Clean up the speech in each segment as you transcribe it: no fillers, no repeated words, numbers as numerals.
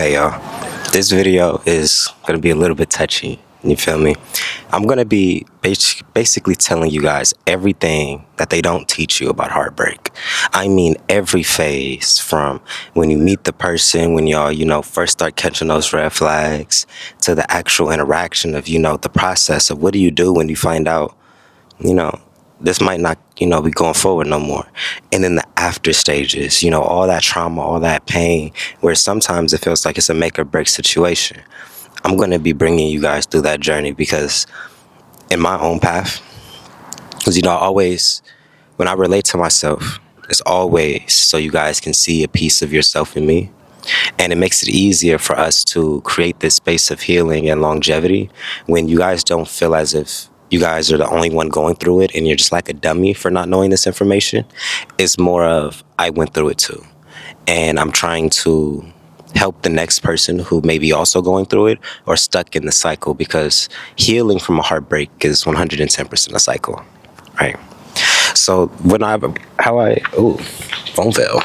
Okay, y'all. This video is going to be a little bit touchy. You feel me? I'm going to be basically telling you guys everything that they don't teach you about heartbreak. I mean, every phase from when you meet the person, when y'all, first start catching those red flags, to the actual interaction of, the process of what do you do when you find out, this might not, be going forward no more. And then the after stages, all that trauma, all that pain, where sometimes it feels like it's a make or break situation. I'm going to be bringing you guys through that journey because in my own path, because, always when I relate to myself, it's always so you guys can see a piece of yourself in me. And it makes it easier for us to create this space of healing and longevity when you guys don't feel as if you guys are the only one going through it and you're just like a dummy for not knowing this information. It's more of, I went through it too. And I'm trying to help the next person who may be also going through it or stuck in the cycle, because healing from a heartbreak is 110% a cycle, right? So phone fell.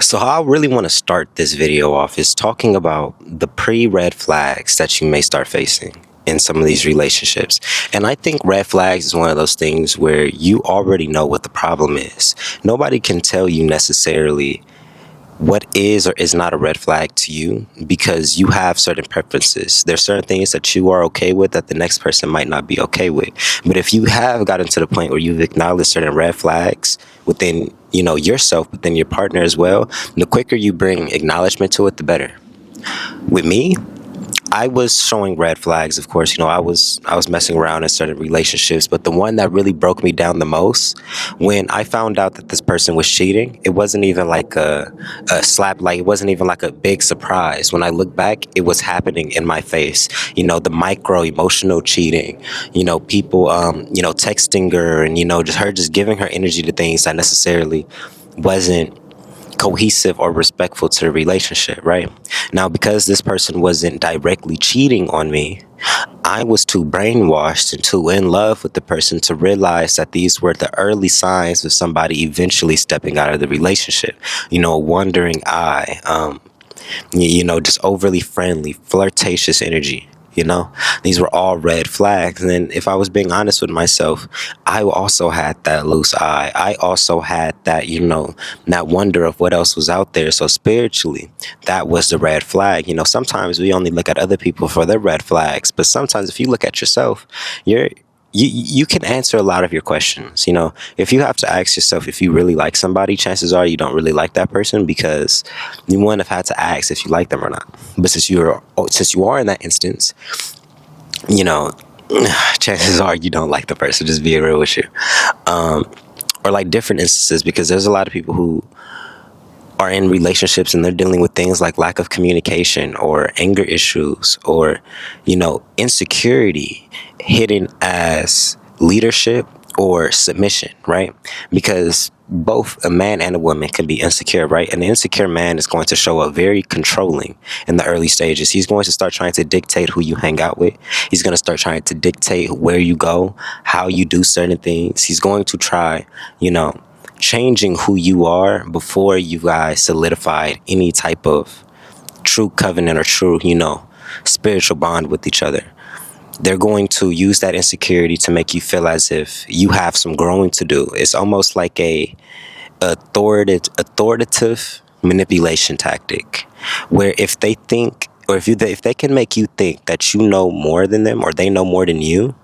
So how I really want to start this video off is talking about the pre-red flags that you may start facing in some of these relationships. And I think red flags is one of those things where you already know what the problem is. Nobody can tell you necessarily what is or is not a red flag to you, because you have certain preferences. There's certain things that you are okay with that the next person might not be okay with. But if you have gotten to the point where you've acknowledged certain red flags within, yourself, within your partner as well, the quicker you bring acknowledgement to it, the better. With me, I was showing red flags, of course. I was messing around in certain relationships, but the one that really broke me down the most, when I found out that this person was cheating, it wasn't even like a slap, like it wasn't even like a big surprise. When I look back, it was happening in my face. The micro emotional cheating, people, texting her and, just giving her energy to things that necessarily wasn't cohesive or respectful to the relationship, right? Now, because this person wasn't directly cheating on me, I was too brainwashed and too in love with the person to realize that these were the early signs of somebody eventually stepping out of the relationship. A wandering eye, just overly friendly, flirtatious energy. These were all red flags. And then if I was being honest with myself, I also had that loose eye. I also had that, that wonder of what else was out there. So spiritually, that was the red flag. Sometimes we only look at other people for their red flags, but sometimes if you look at yourself, you can answer a lot of your questions. If you have to ask yourself if you really like somebody, chances are you don't really like that person, because you wouldn't have had to ask if you like them or not. But since you are in that instance, chances are you don't like the person, just being real with you. Or like different instances, because there's a lot of people who are in relationships and they're dealing with things like lack of communication or anger issues or, insecurity hidden as leadership or submission, right? Because both a man and a woman can be insecure, right? An insecure man is going to show up very controlling in the early stages. He's going to start trying to dictate who you hang out with. He's going to start trying to dictate where you go, how you do certain things. He's going to try, changing who you are before you guys solidified any type of true covenant or true, spiritual bond with each other. They're going to use that insecurity to make you feel as if you have some growing to do. It's almost like a authoritative manipulation tactic, where if they think, or if they can make you think that you know more than them or they know more than you,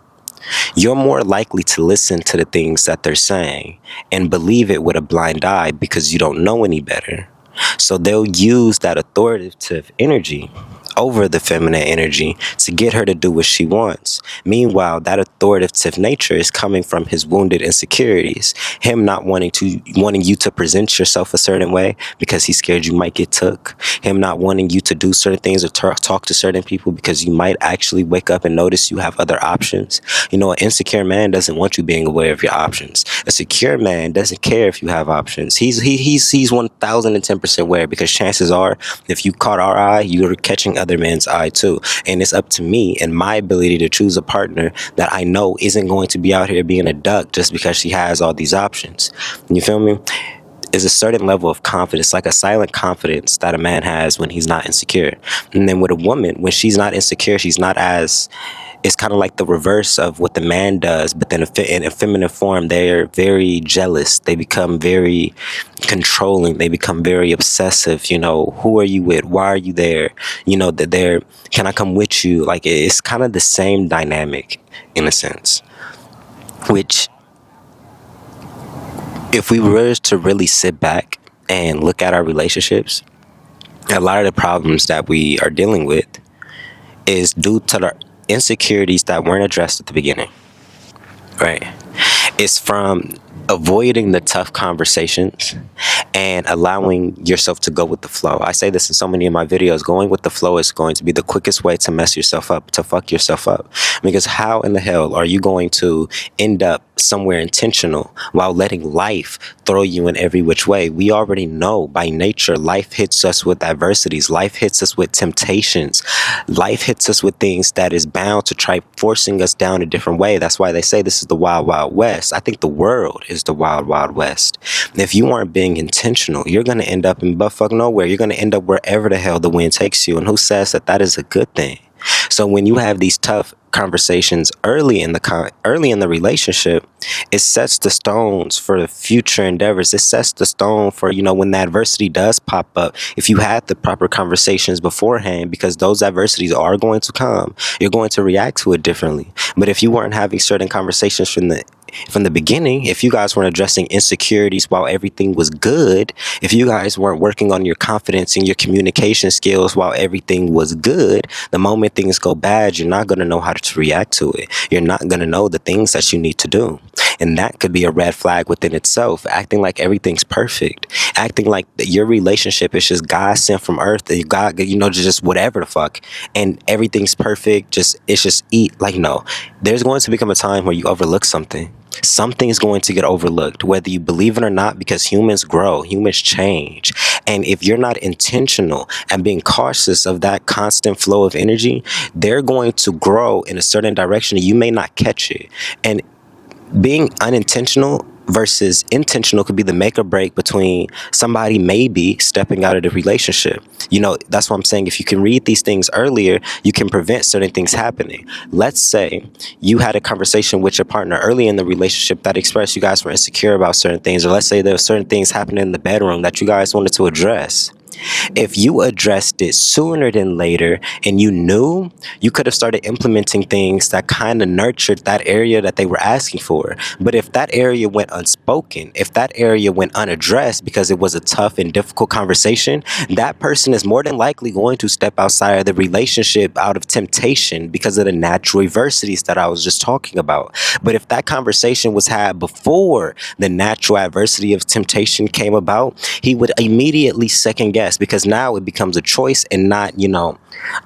you're more likely to listen to the things that they're saying and believe it with a blind eye because you don't know any better. So they'll use that authoritative energy over the feminine energy to get her to do what she wants. Meanwhile, that authoritative nature is coming from his wounded insecurities. Him not wanting you to present yourself a certain way because he's scared you might get took. Him not wanting you to do certain things or talk to certain people because you might actually wake up and notice you have other options. An insecure man doesn't want you being aware of your options. A secure man doesn't care if you have options. He's 1010% aware, because chances are if you caught our eye, you're catching other man's eye too. And it's up to me and my ability to choose a partner that I know isn't going to be out here being a duck just because she has all these options. You feel me? is a certain level of confidence, like a silent confidence that a man has when he's not insecure. And then with a woman, when she's not insecure, she's not as, it's kind of like the reverse of what the man does, but then in a feminine form, they're very jealous. They become very controlling. They become very obsessive. You know, who are you with? Why are you there? You know, that they're, can I come with you? Like, it's kind of the same dynamic in a sense, which, if we were to really sit back and look at our relationships, a lot of the problems that we are dealing with is due to the insecurities that weren't addressed at the beginning, right? It's from avoiding the tough conversations and allowing yourself to go with the flow. I say this in so many of my videos. Going with the flow is going to be the quickest way to mess yourself up, to fuck yourself up. Because how in the hell are you going to end up somewhere intentional while letting life throw you in every which way? We already know by nature, life hits us with adversities. Life hits us with temptations. Life hits us with things that is bound to try forcing us down a different way. That's why they say this is the wild, wild west. I think the world is the wild, wild west. And if you aren't being intentional, you're going to end up in buttfuck nowhere. You're going to end up wherever the hell the wind takes you. And who says that that is a good thing? So when you have these tough conversations early in the relationship, it sets the stones for the future endeavors. It sets the stone for, you know, when the adversity does pop up, if you had the proper conversations beforehand, because those adversities are going to come, you're going to react to it differently. But if you weren't having certain conversations from the beginning, if you guys weren't addressing insecurities while everything was good, if you guys weren't working on your confidence and your communication skills while everything was good, the moment things go bad, you're not going to know how to react to it. You're not going to know the things that you need to do. And that could be a red flag within itself. Acting like everything's perfect. Acting like your relationship is just God sent from earth. That God, you know, just whatever the fuck. And everything's perfect. It's just eat. Like, no. There's going to become a time where you overlook something. Something is going to get overlooked, whether you believe it or not, because humans grow, humans change. And if you're not intentional and being cautious of that constant flow of energy, they're going to grow in a certain direction and you may not catch it. And being unintentional versus intentional could be the make or break between somebody maybe stepping out of the relationship. You know, that's what I'm saying. If you can read these things earlier, you can prevent certain things happening. Let's say you had a conversation with your partner early in the relationship that expressed you guys were insecure about certain things, or let's say there were certain things happening in the bedroom that you guys wanted to address. If you addressed it sooner than later and you knew, you could have started implementing things that kind of nurtured that area that they were asking for. But if that area went unspoken, if that area went unaddressed because it was a tough and difficult conversation, that person is more than likely going to step outside of the relationship out of temptation because of the natural adversities that I was just talking about. But if that conversation was had before the natural adversity of temptation came about, he would immediately second guess, because now it becomes a choice and not, you know,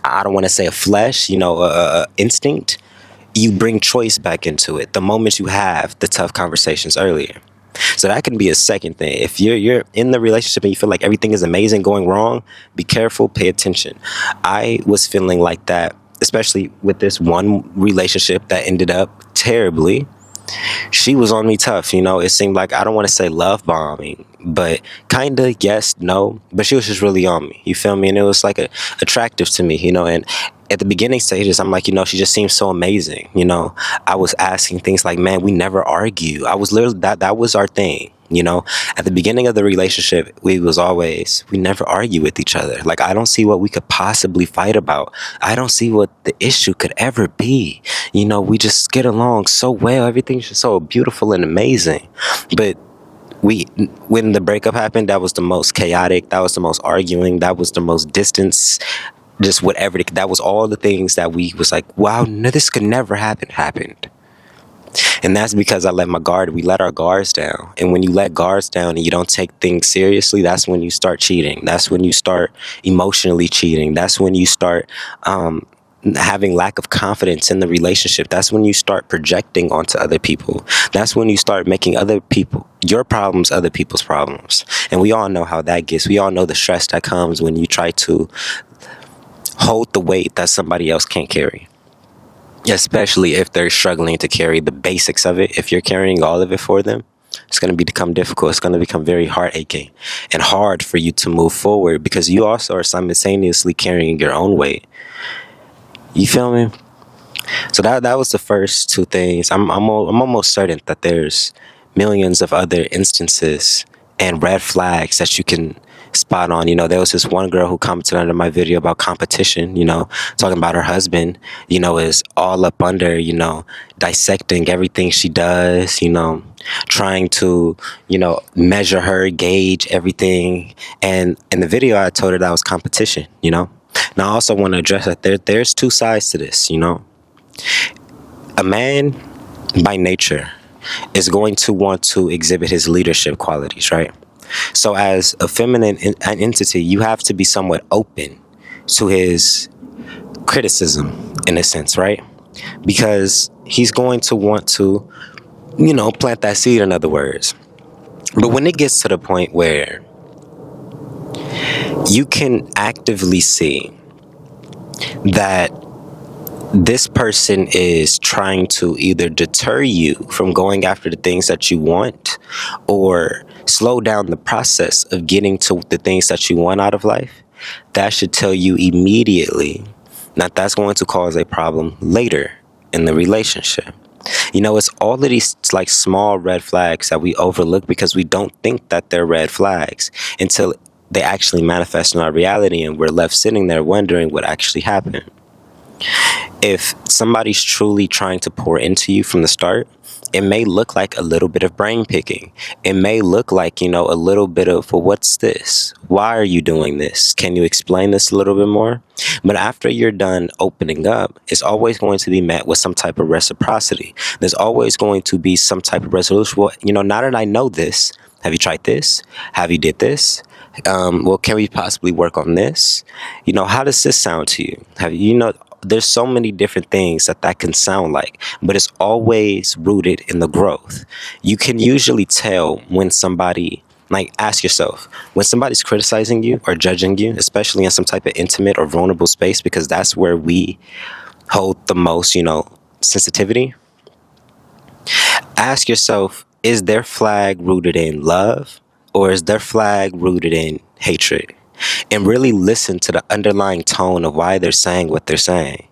I don't want to say a flesh, you know, instinct. You bring choice back into it the moment you have the tough conversations earlier. So that can be a second thing. If you're in the relationship and you feel like everything is amazing going wrong, be careful, pay attention. I was feeling like that, especially with this one relationship that ended up terribly. She was on me tough, you know. It seemed like, I don't want to say love bombing, but kind of, yes, no, but she was just really on me, you feel me? And it was like attractive to me, you know. And at the beginning stages, I'm like, you know, she just seems so amazing, you know. I was asking things like, man, we never argue. I was literally, that was our thing, you know. At the beginning of the relationship, we never argue with each other. Like, I don't see what we could possibly fight about. I don't see what the issue could ever be. You know, we just get along so well. Everything's just so beautiful and amazing. But when the breakup happened, that was the most chaotic. That was the most arguing. That was the most distance. Just whatever. That was all the things that we was like, wow, no, this could never happened. And that's because we let our guards down. And when you let guards down and you don't take things seriously, that's when you start cheating. That's when you start emotionally cheating. That's when you start having lack of confidence in the relationship. That's when you start projecting onto other people. That's when you start making your problems other people's problems. And we all know how that gets. We all know the stress that comes when you try to hold the weight that somebody else can't carry. Especially if they're struggling to carry the basics of it, if you're carrying all of it for them. It's going to become difficult. It's going to become very heart aching and hard for you to move forward because you also are simultaneously carrying your own weight. You feel me? So that was the first two things. I'm almost certain that there's millions of other instances and red flags that you can spot on. There was this one girl who commented under my video about competition, talking about her husband, is all up under, dissecting everything she does, trying to, measure her, gauge everything. And in the video, I told her that was competition, Now, I also want to address that there's two sides to this, A man, by nature, is going to want to exhibit his leadership qualities, right? So as a feminine entity, you have to be somewhat open to his criticism, in a sense, right? Because he's going to want to, plant that seed, in other words. But when it gets to the point where you can actively see that this person is trying to either deter you from going after the things that you want or slow down the process of getting to the things that you want out of life, that should tell you immediately that that's going to cause a problem later in the relationship. It's all of these like small red flags that we overlook because we don't think that they're red flags until they actually manifest in our reality and we're left sitting there wondering what actually happened. If somebody's truly trying to pour into you from the start, it may look like a little bit of brain picking. It may look like, a little bit of, well, what's this? Why are you doing this? Can you explain this a little bit more? But after you're done opening up, it's always going to be met with some type of reciprocity. There's always going to be some type of resolution. Well, now that I know this, have you tried this? Have you did this? Well, can we possibly work on this? How does this sound to you? There's so many different things that can sound like, but it's always rooted in the growth. You can usually tell when somebody, ask yourself, when somebody's criticizing you or judging you, especially in some type of intimate or vulnerable space, because that's where we hold the most, sensitivity. Ask yourself, is their flag rooted in love or is their flag rooted in hatred? And really listen to the underlying tone of why they're saying what they're saying.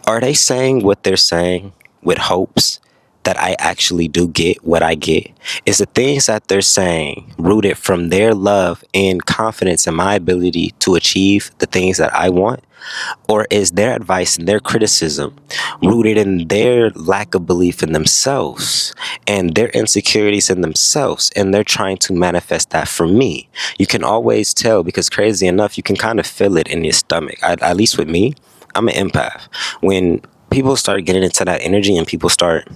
Are they saying what they're saying with hopes that I actually do get what I get? Is the things that they're saying rooted from their love and confidence in my ability to achieve the things that I want? Or is their advice and their criticism rooted in their lack of belief in themselves and their insecurities in themselves, and they're trying to manifest that for me? You can always tell, because crazy enough, you can kind of feel it in your stomach. At least with me, I'm an empath. When people start getting into that energy and people start,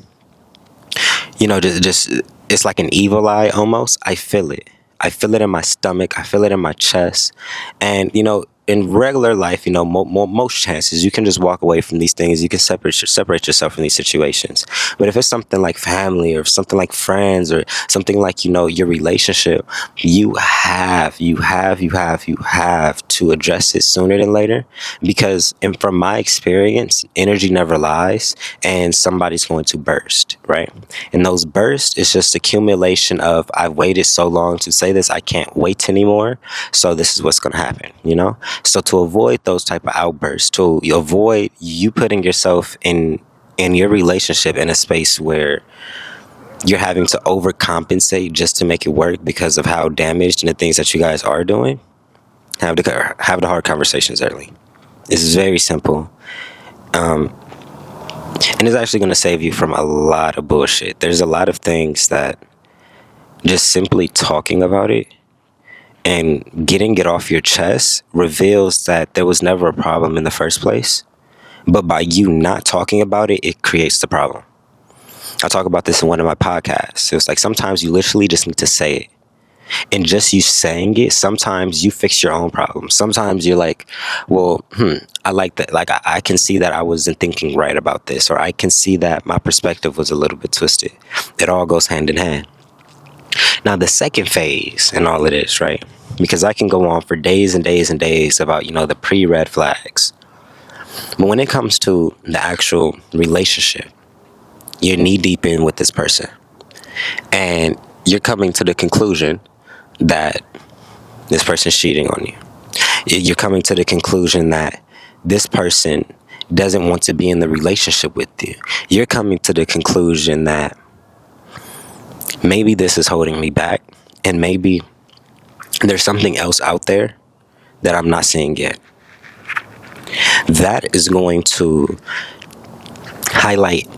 just it's like an evil eye almost. I feel it. I feel it in my stomach. I feel it in my chest. And, in regular life, most chances you can just walk away from these things. You can separate yourself from these situations. But if it's something like family or something like friends or something like, your relationship, you have to address it sooner than later, because from my experience, energy never lies and somebody's going to burst, right? And those bursts is just accumulation of, I've waited so long to say this, I can't wait anymore. So this is what's going to happen, So to avoid those type of outbursts, to avoid you putting yourself in your relationship in a space where you're having to overcompensate just to make it work because of how damaged and the things that you guys are doing, have the hard conversations early. This is very simple. And it's actually going to save you from a lot of bullshit. There's a lot of things that just simply talking about it and getting it off your chest reveals that there was never a problem in the first place. But by you not talking about it, it creates the problem. I talk about this in one of my podcasts. It's like sometimes you literally just need to say it. And just you saying it, sometimes you fix your own problem. Sometimes you're like, well, I like that. Like, I can see that I wasn't thinking right about this, or I can see that my perspective was a little bit twisted. It all goes hand in hand. Now, the second phase in all of this, right? Because I can go on for days and days and days about, the pre-red flags. But when it comes to the actual relationship, you're knee deep in with this person. And you're coming to the conclusion that this person's cheating on you. You're coming to the conclusion that this person doesn't want to be in the relationship with you. You're coming to the conclusion that maybe this is holding me back, and maybe there's something else out there that I'm not seeing yet. That is going to highlight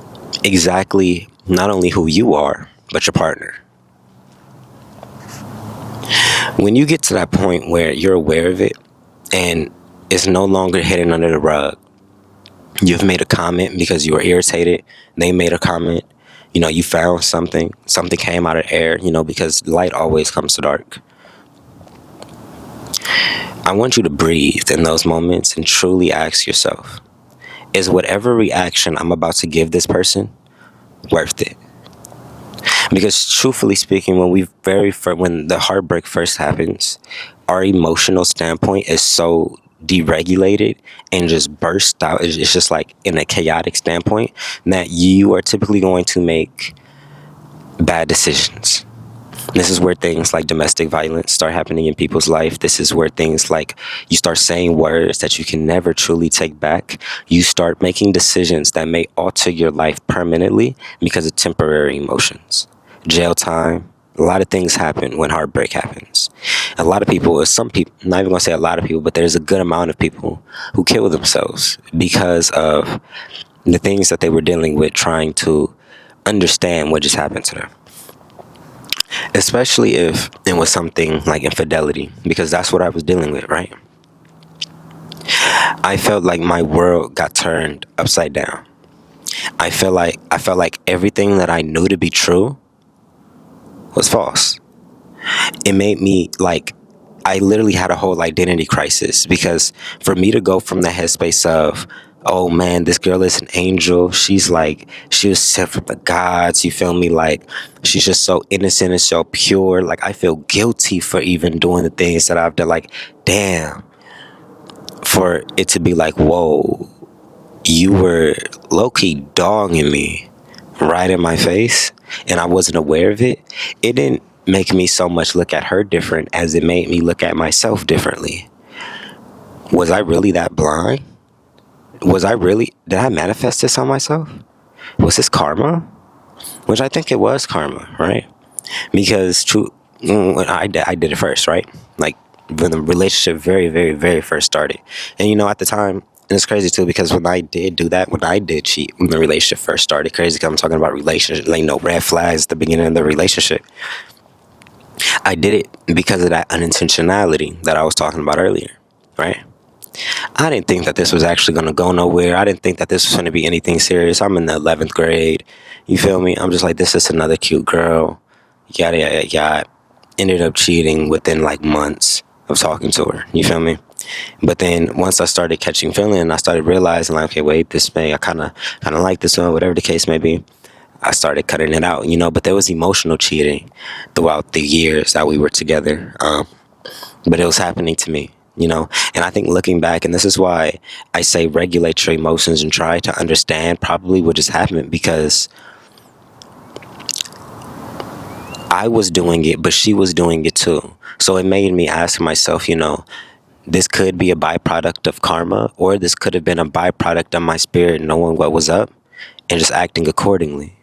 exactly not only who you are, but your partner. When you get to that point where you're aware of it and it's no longer hidden under the rug, you've made a comment because you were irritated, they made a comment, you found something came out of air, because light always comes to dark. I want you to breathe in those moments and truly ask yourself, is whatever reaction I'm about to give this person worth it? Because truthfully speaking, when the heartbreak first happens, our emotional standpoint is so deregulated and just burst out. It's just like in a chaotic standpoint that you are typically going to make bad decisions. This is where things like domestic violence start happening in people's life. This is where things like you start saying words that you can never truly take back. You start making decisions that may alter your life permanently because of temporary emotions. Jail time. A lot of things happen when heartbreak happens. A lot of people, or some people, not even going to say a lot of people, but there's a good amount of people who kill themselves because of the things that they were dealing with, trying to understand what just happened to them. Especially if it was something like infidelity, because that's what I was dealing with, right? I felt like my world got turned upside down. I felt like everything that I knew to be true was false. It made me like, I literally had a whole identity crisis, because for me to go from the headspace of, oh man, this girl is an angel, she was sent from the gods, you feel me, like she's just so innocent and so pure, like I feel guilty for even doing the things that I've done, like damn, for it to be like, whoa, you were low-key dogging me right in my face and I wasn't aware of it. It didn't make me so much look at her different as it made me look at myself differently. Was I really that blind? Did I manifest this on myself? Was this karma? Which I think it was karma, right? Because I did it first, right? Like when the relationship very, very, very first started. And at the time, and it's crazy too, because when I did do that, when I did cheat, when the relationship first started, crazy because I'm talking about relationship, red flags at the beginning of the relationship. I did it because of that unintentionality that I was talking about earlier, right? I didn't think that this was actually going to go nowhere. I didn't think that this was going to be anything serious. I'm in the 11th grade. You feel me? I'm just like, this is another cute girl. Yada, yada, yada. Ended up cheating within like months of talking to her. You feel me? But then once I started catching feeling, I started realizing like, okay, wait, I kind of like this one, whatever the case may be. I started cutting it out, but there was emotional cheating throughout the years that we were together. But it was happening to me. And I think looking back, and this is why I say regulate your emotions and try to understand probably what just happened, because I was doing it, but she was doing it too. So it made me ask myself, this could be a byproduct of karma, or this could have been a byproduct of my spirit knowing what was up and just acting accordingly.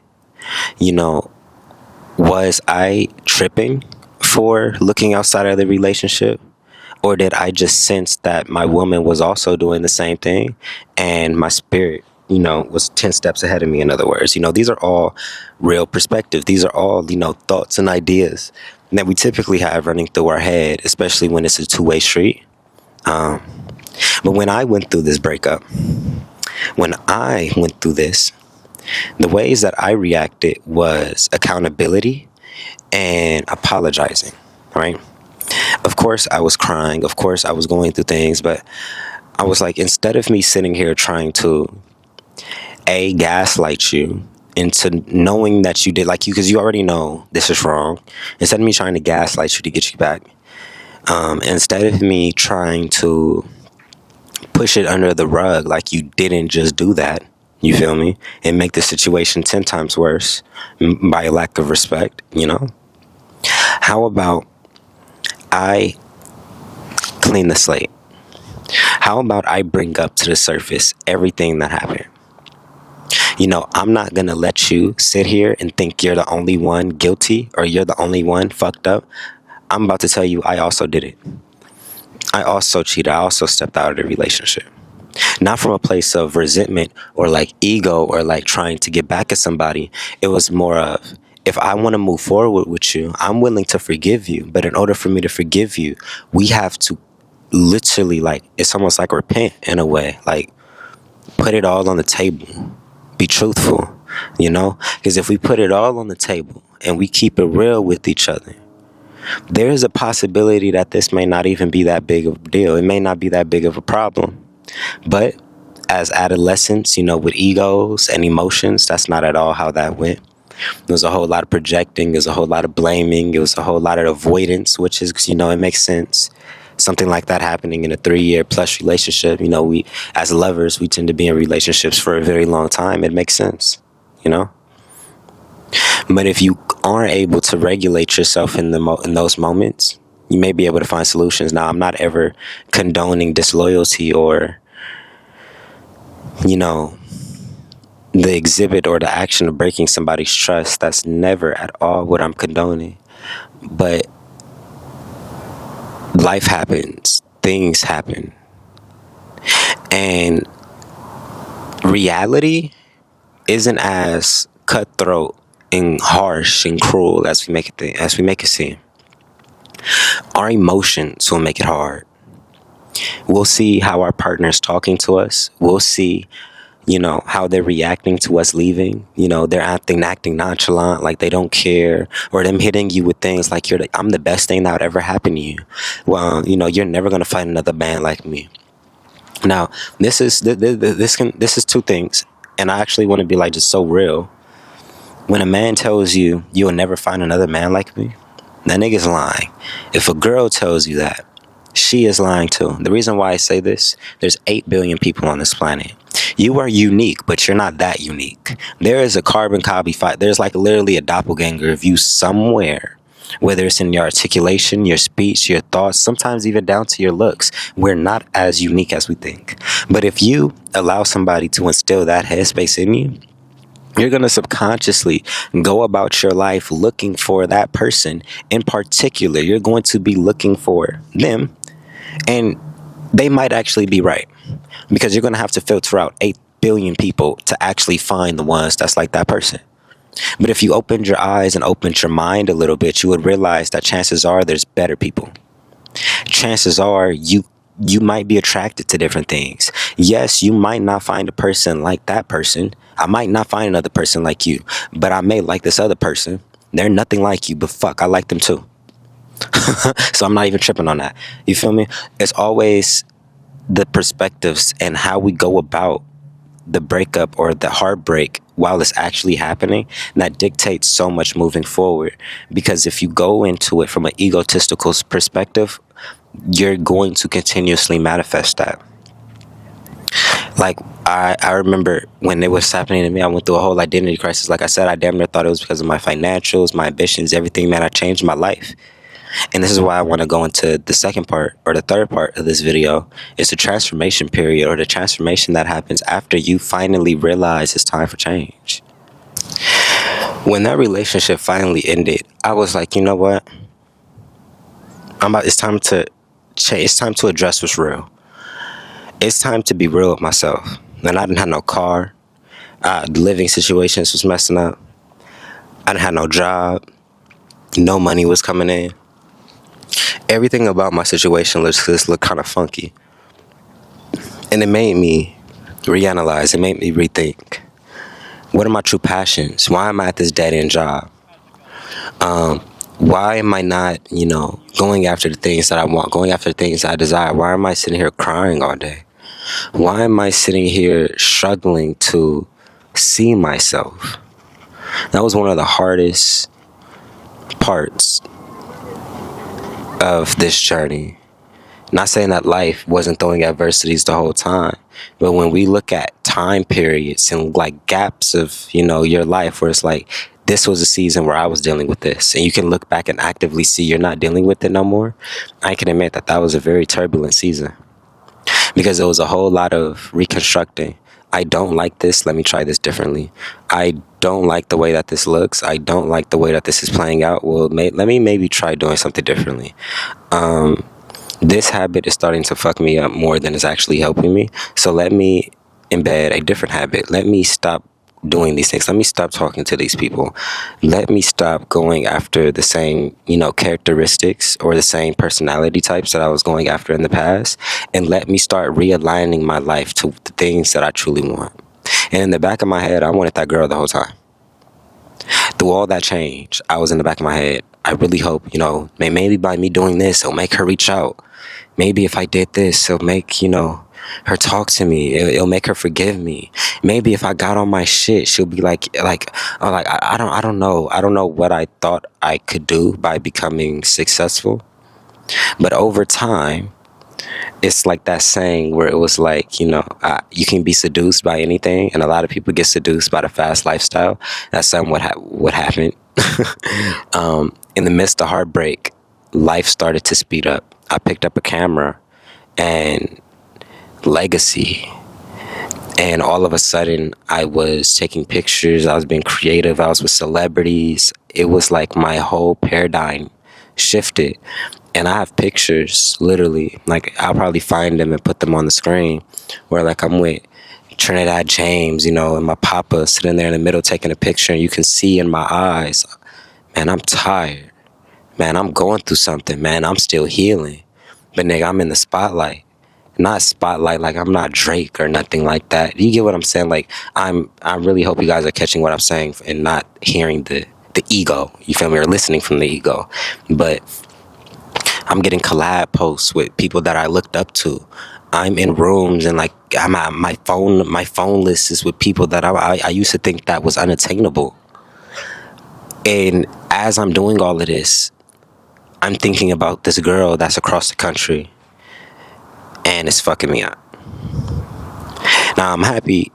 Was I tripping for looking outside of the relationship? Or did I just sense that my woman was also doing the same thing and my spirit, was 10 steps ahead of me, in other words? These are all real perspectives. These are all, thoughts and ideas that we typically have running through our head, especially when it's a two-way street. But when I went through this breakup, the ways that I reacted was accountability and apologizing, right? Of course, I was crying. Of course, I was going through things. But I was like, instead of me sitting here trying to, gaslight you into knowing that you did, because you already know this is wrong. Instead of me trying to gaslight you to get you back, instead of me trying to push it under the rug like you didn't just do that, you feel me, and make the situation 10 times worse by a lack of respect, How about I clean the slate? How about I bring up to the surface everything that happened? I'm not going to let you sit here and think you're the only one guilty or you're the only one fucked up. I'm about to tell you, I also did it. I also cheated. I also stepped out of the relationship. Not from a place of resentment or like ego or like trying to get back at somebody. It was more of, if I want to move forward with you, I'm willing to forgive you. But in order for me to forgive you, we have to literally, like, it's almost like repent in a way. Like, put it all on the table. Be truthful, because if we put it all on the table and we keep it real with each other, there is a possibility that this may not even be that big of a deal. It may not be that big of a problem. But as adolescents, with egos and emotions, that's not at all how that went. There was a whole lot of projecting. There was a whole lot of blaming. It was a whole lot of avoidance, which is, it makes sense. Something like that happening in a 3-year plus relationship. We, as lovers, we tend to be in relationships for a very long time. It makes sense, But if you aren't able to regulate yourself in those moments, you may be able to find solutions. Now, I'm not ever condoning disloyalty or, the exhibit or the action of breaking somebody's trust. That's never at all what I'm condoning. But life happens. Things happen. And reality isn't as cutthroat and harsh and cruel as we make it seem. Our emotions will make it hard. We'll see how our partner's talking to us. We'll see, how they're reacting to us leaving. They're acting nonchalant, like they don't care, or them hitting you with things like I'm the best thing that would ever happen to you. Well, you're never gonna find another man like me. Now, this is two things, and I actually want to be like just so real. When a man tells you you'll never find another man like me, that nigga's lying. If a girl tells you that, she is lying too. The reason why I say this, there's 8 billion people on this planet. You are unique, but you're not that unique. There is a carbon copy fight. There's like literally a doppelganger of you somewhere, whether it's in your articulation, your speech, your thoughts, sometimes even down to your looks. We're not as unique as we think. But if you allow somebody to instill that headspace in you, you're going to subconsciously go about your life looking for that person in particular. You're going to be looking for them, and they might actually be right, because you're going to have to filter out 8 billion people to actually find the ones that's like that person. But if you opened your eyes and opened your mind a little bit, you would realize that chances are there's better people. Chances are you might be attracted to different things. Yes, you might not find a person like that person. I might not find another person like you, but I may like this other person. They're nothing like you, but fuck, I like them too. So I'm not even tripping on that. You feel me? It's always the perspectives and how we go about the breakup or the heartbreak while it's actually happening that dictates so much moving forward. Because if you go into it from an egotistical perspective, you're going to continuously manifest that. Like, I remember when it was happening to me, I went through a whole identity crisis. Like I said, I damn near thought it was because of my financials, my ambitions, everything, man. I changed my life. And this is why I want to go into the second part or the third part of this video. It's the transformation period, or the transformation that happens after you finally realize it's time for change. When that relationship finally ended, I was like, you know what? It's time to change. It's time to address what's real. It's time to be real with myself. And I didn't have no car. The living situations was messing up. I didn't have no job. No money was coming in. Everything about my situation just looked kind of funky. And it made me reanalyze. It made me rethink. What are my true passions? Why am I at this dead-end job? Why am I not, going after the things that I want, going after the things I desire? Why am I sitting here crying all day? Why am I sitting here struggling to see myself? That was one of the hardest parts of this journey. Not saying that life wasn't throwing adversities the whole time, but when we look at time periods and like gaps of, your life where it's like this was a season where I was dealing with this, and you can look back and actively see you're not dealing with it no more. I can admit that that was a very turbulent season because there was a whole lot of reconstructing. I don't like this. Let me try this differently. I don't like the way that this looks. I don't like the way that this is playing out. Well, let me maybe try doing something differently. This habit is starting to fuck me up more than it's actually helping me. So let me embed a different habit. Let me stop doing these things. Let me stop talking to these people. Let me stop going after the same, characteristics or the same personality types that I was going after in the past. And let me start realigning my life to the things that I truly want. And in the back of my head, I wanted that girl the whole time. Through all that change, I was in the back of my head. I really hope, maybe by me doing this, it'll make her reach out. Maybe if I did this, it'll make, her talk to me. It'll make her forgive me. Maybe if I got on my shit, she'll be I don't know. I don't know what I thought I could do by becoming successful. But over time, it's like that saying where it was like, you can be seduced by anything. And a lot of people get seduced by the fast lifestyle. That's somewhat what happened. In the midst of heartbreak, life started to speed up. I picked up a camera and legacy. And all of a sudden, I was taking pictures. I was being creative. I was with celebrities. It was like my whole paradigm shifted. And I have pictures, literally, like I'll probably find them and put them on the screen where like I'm with Trinidad James, and my papa sitting there in the middle taking a picture, and you can see in my eyes, man, I'm tired. Man, I'm going through something, man. I'm still healing. But nigga, I'm in the spotlight. Not spotlight like I'm not Drake or nothing like that. You get what I'm saying? Like I really hope you guys are catching what I'm saying and not hearing the ego. You feel me? Or listening from the ego. But I'm getting collab posts with people that I looked up to. I'm in rooms and like I'm at my phone list is with people that I used to think that was unattainable. And as I'm doing all of this, I'm thinking about this girl that's across the country, and it's fucking me up. Now I'm happy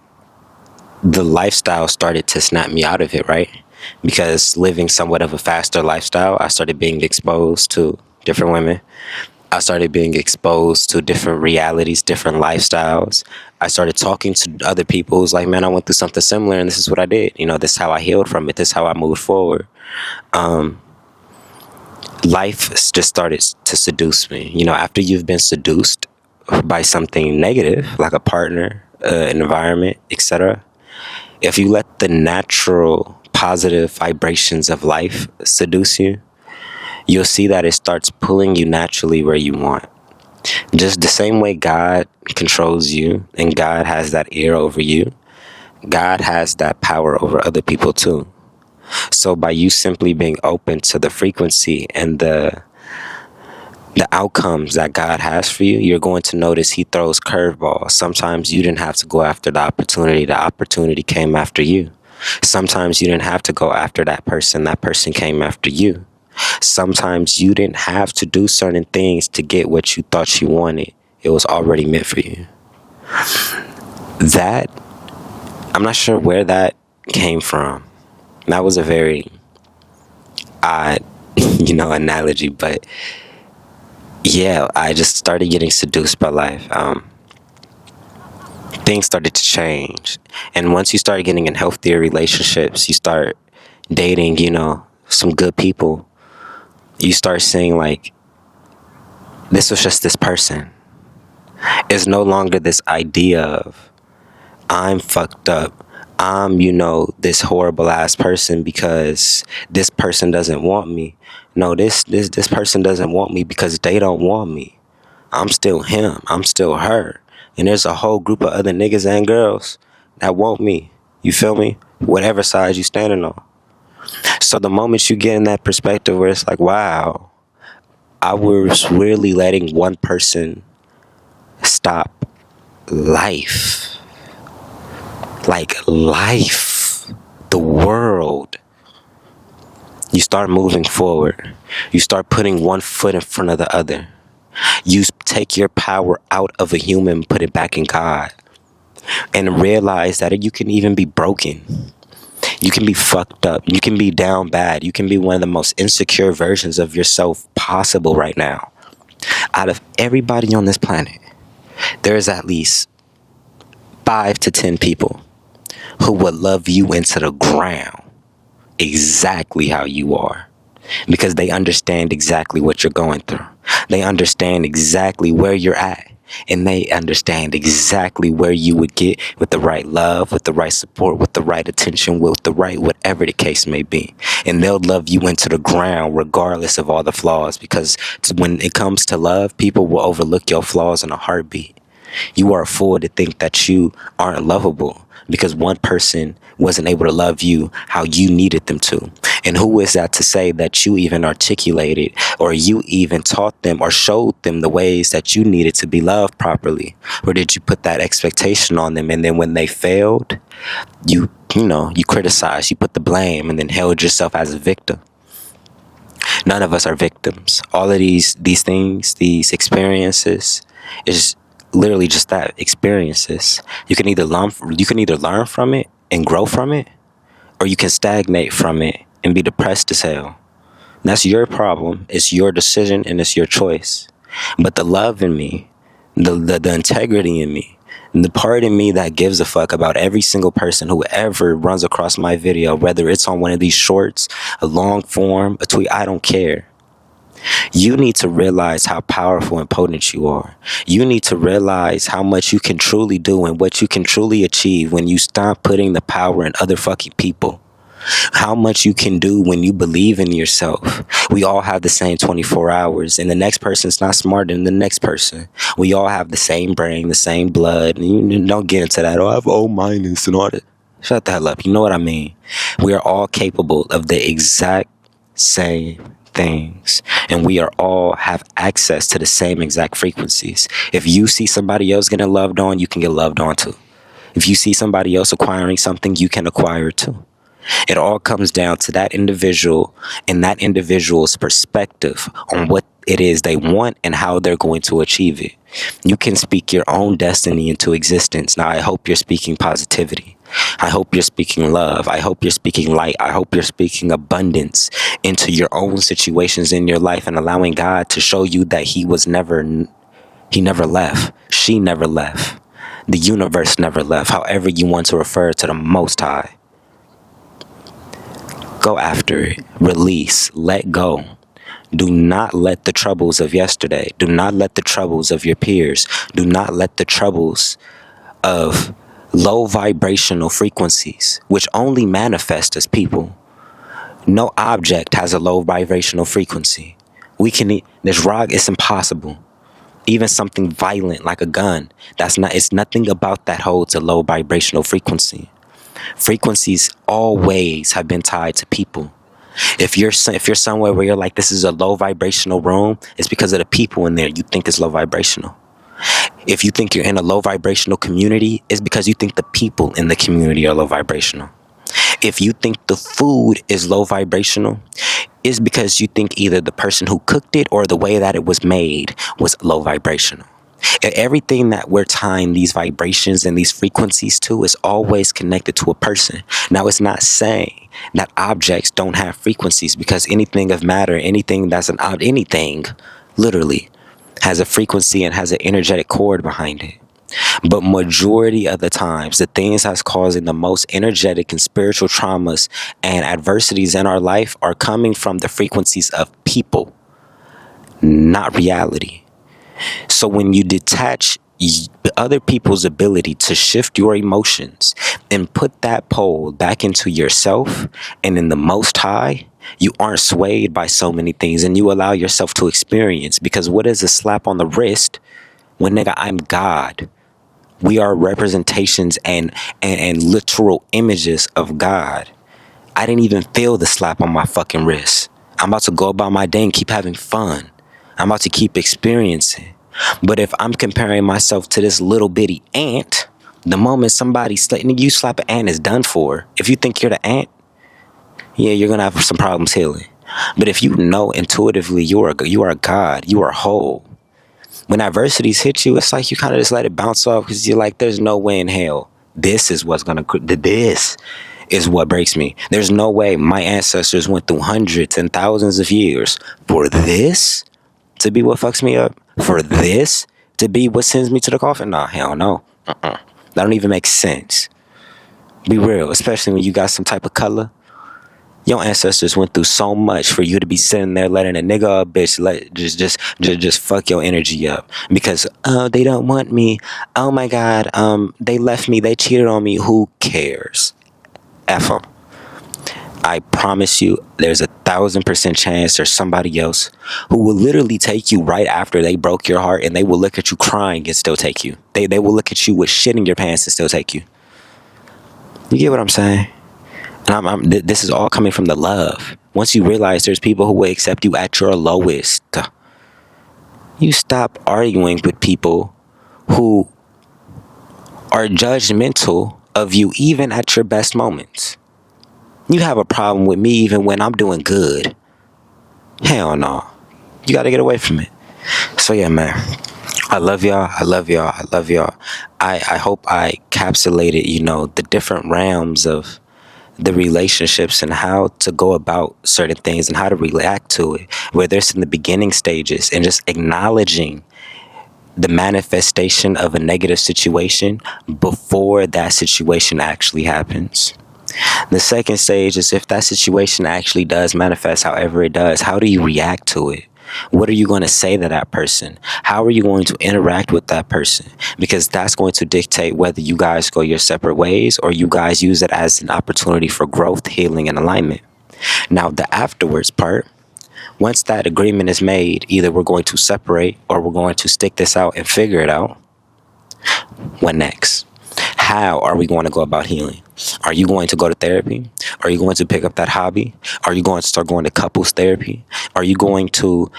the lifestyle started to snap me out of it, right? Because living somewhat of a faster lifestyle, I started being exposed to different women. I started being exposed to different realities, different lifestyles. I started talking to other people who's like, man, I went through something similar and this is what I did. This is how I healed from it. This is how I moved forward. Life just started to seduce me. After you've been seduced by something negative, like a partner, an environment, etc., if you let the natural positive vibrations of life seduce you, you'll see that it starts pulling you naturally where you want. Just the same way God controls you and God has that ear over you, God has that power over other people too. So by you simply being open to the frequency and the outcomes that God has for you, you're going to notice he throws curveballs. Sometimes you didn't have to go after the opportunity came after you. Sometimes you didn't have to go after that person came after you. Sometimes you didn't have to do certain things to get what you thought you wanted. It was already meant for you. That, I'm not sure where that came from. That was a very odd, analogy, but yeah, I just started getting seduced by life. Things started to change. And once you start getting in healthier relationships, you start dating, some good people. You start seeing like, this was just this person. It's no longer this idea of, I'm fucked up. I'm, this horrible ass person because this person doesn't want me. No, this person doesn't want me because they don't want me. I'm still him. I'm still her. And there's a whole group of other niggas and girls that want me. You feel me? Whatever side you standing on. So the moment you get in that perspective where it's like, wow, I was really letting one person stop life. Like life, the world. You start moving forward. You start putting one foot in front of the other. You take your power out of a human, put it back in God. And realize that you can even be broken. You can be fucked up. You can be down bad. You can be one of the most insecure versions of yourself possible right now. Out of everybody on this planet, there is at least 5 to 10 people who would love you into the ground exactly how you are, because they understand exactly what you're going through. They understand exactly where you're at. And they understand exactly where you would get with the right love, with the right support, with the right attention, with the right whatever the case may be. And they'll love you into the ground regardless of all the flaws, because when it comes to love, people will overlook your flaws in a heartbeat. You are a fool to think that you aren't lovable because one person wasn't able to love you how you needed them to. And who is that to say that you even articulated or you even taught them or showed them the ways that you needed to be loved properly? Or did you put that expectation on them, and then when they failed, you criticized, you put the blame, and then held yourself as a victim? None of us are victims. All of these things, these experiences, is literally just that, experiences. You can either learn from it and grow from it, or you can stagnate from it and be depressed as hell. And that's your problem. It's your decision and it's your choice. But the love in me, the integrity in me, and the part in me that gives a fuck about every single person who ever runs across my video, whether it's on one of these shorts, a long form, a tweet, I don't care. You need to realize how powerful and potent you are. You need to realize how much you can truly do and what you can truly achieve when you stop putting the power in other fucking people. How much you can do when you believe in yourself. We all have the same 24 hours, and the next person's not smarter than the next person. We all have the same brain, the same blood. And you don't get into that, oh, I have O minus and all that. Shut the hell up. You know what I mean? We are all capable of the exact same things, and we are all have access to the same exact frequencies. If you see somebody else getting loved on, you can get loved on too. If you see somebody else acquiring something, you can acquire it too. It all comes down to that individual and that individual's perspective on what it is they want and how they're going to achieve it. You can speak your own destiny into existence. Now, I hope you're speaking positivity. I hope you're speaking love. I hope you're speaking light. I hope you're speaking abundance into your own situations in your life and allowing God to show you that He never left. She never left. The universe never left. However you want to refer to the Most High. Go after it. Release. Let go. Do not let the troubles of yesterday. Do not let the troubles of your peers. Do not let the troubles of low vibrational frequencies, which only manifest as people. No object has a low vibrational frequency. This rock is impossible. Even something violent like a gun, it's nothing about that holds a low vibrational frequency. Frequencies always have been tied to people. If you're somewhere where you're like, this is a low vibrational room, it's because of the people in there you think is low vibrational. If you think you're in a low vibrational community, it's because you think the people in the community are low vibrational. If you think the food is low vibrational, it's because you think either the person who cooked it or the way that it was made was low vibrational. Everything that we're tying these vibrations and these frequencies to is always connected to a person. Now, it's not saying that objects don't have frequencies, because anything of matter, anything that's anything literally has a frequency and has an energetic cord behind it. But majority of the times, the things that's causing the most energetic and spiritual traumas and adversities in our life are coming from the frequencies of people, not reality. So when you detach other people's ability to shift your emotions and put that pole back into yourself and in the Most High, you aren't swayed by so many things, and you allow yourself to experience. Because what is a slap on the wrist when, nigga, I'm God? We are representations and literal images of God. I didn't even feel the slap on my fucking wrist. I'm about to go about my day and keep having fun. I'm about to keep experiencing. But if I'm comparing myself to this little bitty ant, the moment you slap an ant, is done for. If you think you're the ant, yeah, you're gonna have some problems healing. But if you know intuitively you are God, you are whole. When adversities hit you, it's like you kind of just let it bounce off, because you're like, there's no way in hell this is what's gonna. This is what breaks me. There's no way my ancestors went through hundreds and thousands of years for this to be what fucks me up, for this to be what sends me to the coffin. Nah, hell no. That don't even make sense. Be real, especially when you got some type of color. Your ancestors went through so much for you to be sitting there letting a nigga or a bitch just fuck your energy up because they don't want me. Oh my god, they left me, they cheated on me. Who cares? F 'em. I promise you, there's 1,000% chance there's somebody else who will literally take you right after they broke your heart, and they will look at you crying and still take you. They will look at you with shit in your pants and still take you. You get what I'm saying? And this is all coming from the love. Once you realize there's people who will accept you at your lowest, you stop arguing with people who are judgmental of you even at your best moments. You have a problem with me even when I'm doing good. Hell no. You got to get away from it. So yeah, man. I love y'all. I love y'all. I love y'all. I hope I encapsulated, the different realms of the relationships and how to go about certain things and how to react to it, whether it's in the beginning stages and just acknowledging the manifestation of a negative situation before that situation actually happens. The second stage is if that situation actually does manifest, however it does, how do you react to it? What are you going to say to that person? How are you going to interact with that person? Because that's going to dictate whether you guys go your separate ways or you guys use it as an opportunity for growth, healing, and alignment. Now, the afterwards part, once that agreement is made, either we're going to separate or we're going to stick this out and figure it out. What next? How are we going to go about healing? Are you going to go to therapy? Are you going to pick up that hobby? Are you going to start going to couples therapy? Are you going to,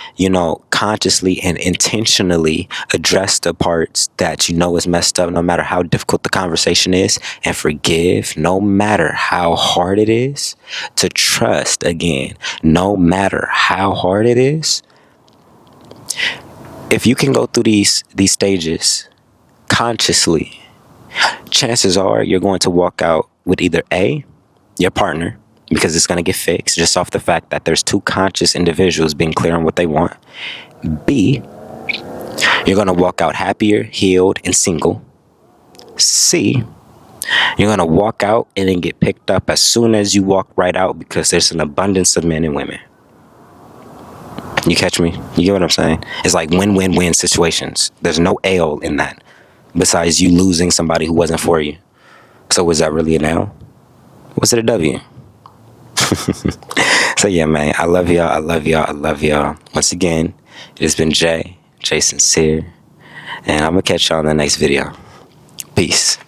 consciously and intentionally address the parts that is messed up, no matter how difficult the conversation is, and forgive no matter how hard it is, to trust again, no matter how hard it is? If you can go through these stages consciously, chances are you're going to walk out with either A, your partner, because it's going to get fixed just off the fact that there's two conscious individuals being clear on what they want. B, you're going to walk out happier, healed, and single. C, you're going to walk out and then get picked up as soon as you walk right out because there's an abundance of men and women. You catch me? You get what I'm saying? It's like win-win-win situations. There's no L in that besides you losing somebody who wasn't for you. So was that really an L? Was it a W? So yeah, man, I love y'all. I love y'all. I love y'all. Once again, it has been Jay Sincere, and I'm gonna catch y'all in the next video. Peace.